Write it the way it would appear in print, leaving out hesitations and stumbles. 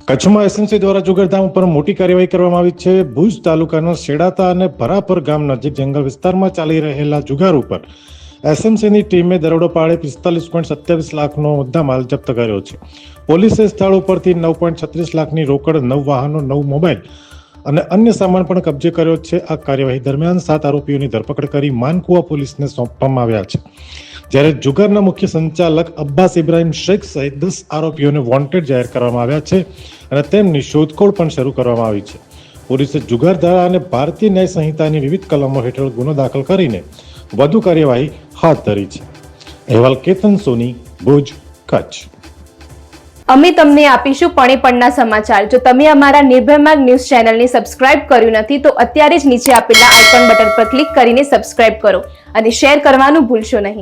કચ્છમાં એસએમસી દ્વારા જુગારધામ ઉપર મોટી કાર્યવાહી કરવામાં આવી છે. ભુજ તાલુકાના શેડાતા અને ભરાપર ગામ નજીક જંગલ વિસ્તારમાં ચાલી રહેલા જુગાર ઉપર એસએમસીની ટીમે દરોડો પાડી 45.27 લાખનો મુદ્દામાલ જપ્ત કર્યો છે. પોલીસે સ્થળ ઉપરથી 9.36 લાખની રોકડ, 9 વાહનો, 9 મોબાઈલ અને અન્ય સામાન પણ કબજે કર્યો છે. આ કાર્યવાહી દરમિયાન 7 આરોપીઓની ધરપકડ કરી માનકુવા પોલીસને સોંપવામાં આવ્યા છે. જ્યારે જુગારના મુખ્ય સંચાલક અબ્બાસ ઇબ્રાહિમ શેખ સહિત 10 આરોપીઓને વોન્ટેડ જાહેર કરવામાં આવ્યા છે અને તેમની શોધખોળ પણ શરૂ કરવામાં આવી છે. પોલીસે જુગાર ધારા અને ભારતીય ન્યાય સંહિતાની વિવિધ કલમો હેઠળ ગુનો દાખલ કરીને વધુ કાર્યવાહી હાથ ધરી છે. અહેવાલ કેતન સોની, ભુજ, કચ્છ. અમે તમને આપીશું પણેપણના સમાચાર. જો તમે અમારા નિર્ભય માર્ગ ન્યૂઝ ચેનલને સબસ્ક્રાઇબ કર્યું નથી તો અત્યારે જ નીચે આપેલા આઇકોન બટન પર ક્લિક કરીને સબસ્ક્રાઇબ કરો અને શેર કરવાનું ભૂલશો નહીં.